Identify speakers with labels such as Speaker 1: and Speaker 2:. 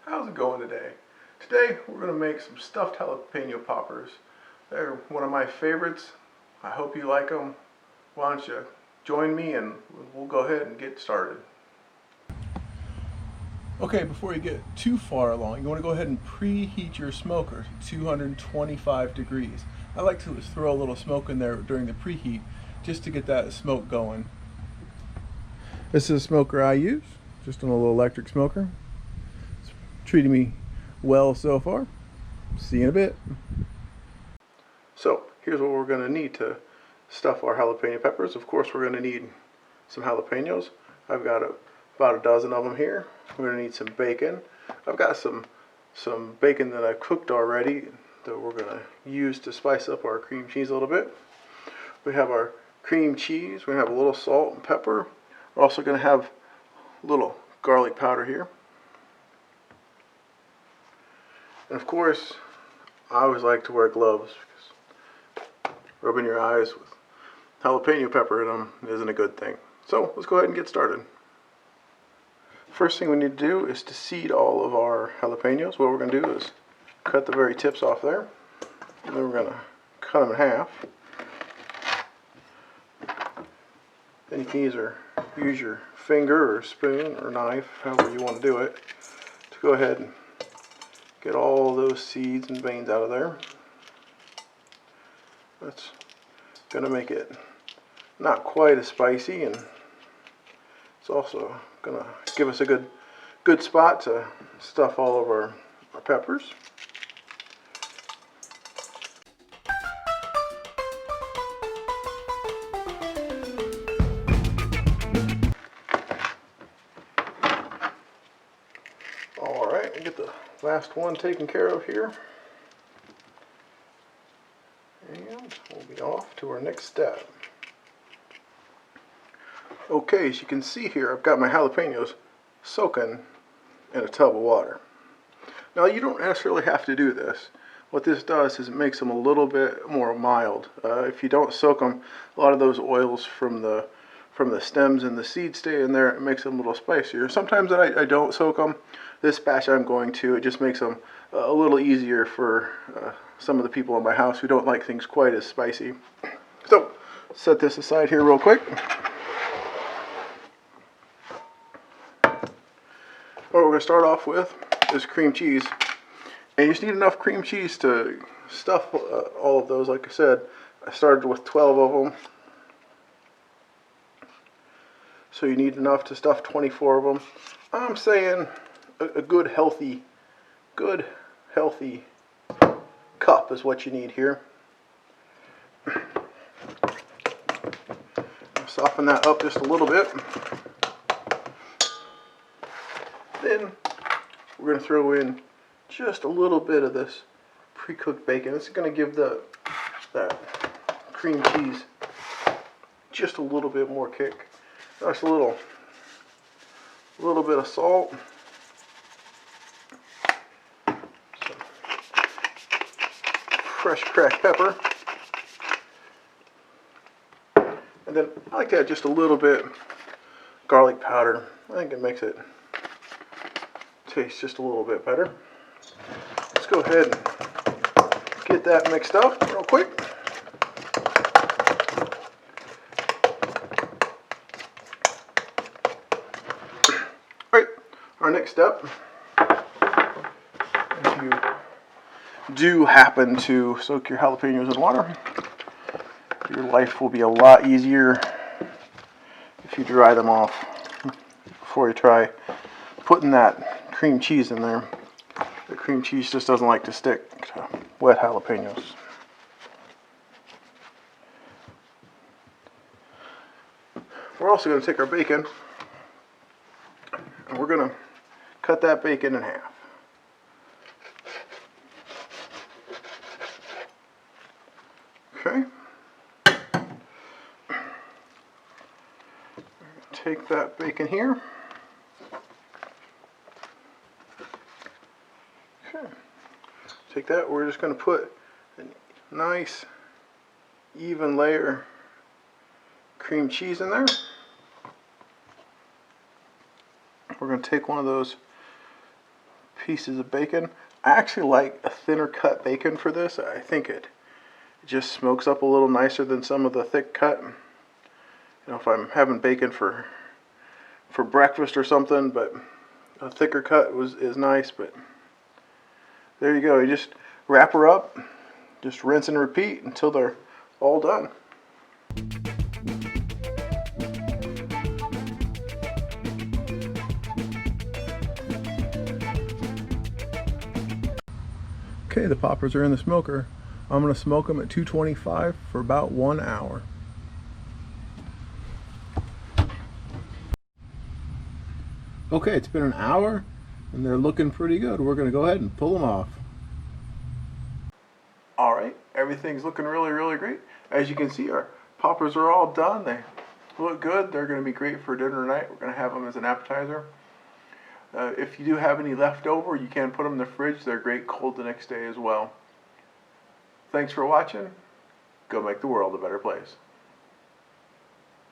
Speaker 1: How's it going today? Today we're going to make some stuffed jalapeno poppers. They're one of my favorites. I hope you like them. Why don't you join me and we'll go ahead and get started. Okay, before you get too far along, you want to go ahead and preheat your smoker to 225 degrees. I like to throw a little smoke in there during the preheat just to get that smoke going. This is a smoker I use, just a little electric smoker. It's treating me well so far. See you in a bit. So here's what we're going to need to stuff our jalapeno peppers. Of course, we're going to need some jalapenos. I've got about a dozen of them here. We're going to need some bacon. I've got some bacon that I've cooked already that we're going to use to spice up our cream cheese a little bit. We have our cream cheese. We're going to have a little salt and pepper. We're also going to have a little garlic powder here. And of course, I always like to wear gloves because rubbing your eyes with jalapeno pepper in them isn't a good thing. So let's go ahead and get started. First thing we need to do is to seed all of our jalapenos. What we're going to do is cut the very tips off there. And then we're going to cut them in half. Then you can either use your finger or spoon or knife, however you want to do it, to go ahead and get all those seeds and veins out of there. That's going to make it not quite as spicy, and it's also going to give us a good spot to stuff all of our peppers. Alright, we'll get the last one taken care of here. And we'll be off to our next step. Okay, as you can see here, I've got my jalapenos soaking in a tub of water. Now, you don't necessarily have to do this. What this does is it makes them a little bit more mild. If you don't soak them, a lot of those oils from the stems and the seeds stay in there. It makes them a little spicier. Sometimes I don't soak them. This batch I'm going to. It just makes them a little easier for some of the people in my house who don't like things quite as spicy. So, set this aside here real quick. What we're going to start off with is cream cheese. And you just need enough cream cheese to stuff all of those. Like I said, I started with 12 of them. So you need enough to stuff 24 of them. I'm saying a good healthy cup is what you need here. Soften that up just a little bit. Then we're going to throw in just a little bit of this pre-cooked bacon. This is going to give that cream cheese just a little bit more kick. Just a little bit of salt. Some fresh cracked pepper. And then I like to add just a little bit garlic powder. I think it makes it taste just a little bit better. Let's go ahead and get that mixed up real quick. Alright, our next step, if you do happen to soak your jalapenos in water, your life will be a lot easier if you dry them off before you try putting that cream cheese in there. The cream cheese just doesn't like to stick to wet jalapenos. We're also going to take our bacon and we're going to cut that bacon in half. Okay. Take that bacon here. Okay. Take that, we're just going to put a nice even layer cream cheese in there. We're going to take one of those pieces of bacon. I actually like a thinner cut bacon for this. I think it just smokes up a little nicer than some of the thick cut. You know, if I'm having bacon for breakfast or something, but a thicker cut is nice. But there you go. You just wrap her up, just rinse and repeat until they're all done. Okay, the poppers are in the smoker. I'm going to smoke them at 225 for about 1 hour. Okay, it's been an hour and they're looking pretty good. We're going to go ahead and pull them off. Alright, everything's looking really, really great. As you can see, our poppers are all done. They look good. They're going to be great for dinner tonight. We're going to have them as an appetizer. If you do have any left over, you can put them in the fridge. They're great cold the next day as well. Thanks for watching. Go make the world a better place.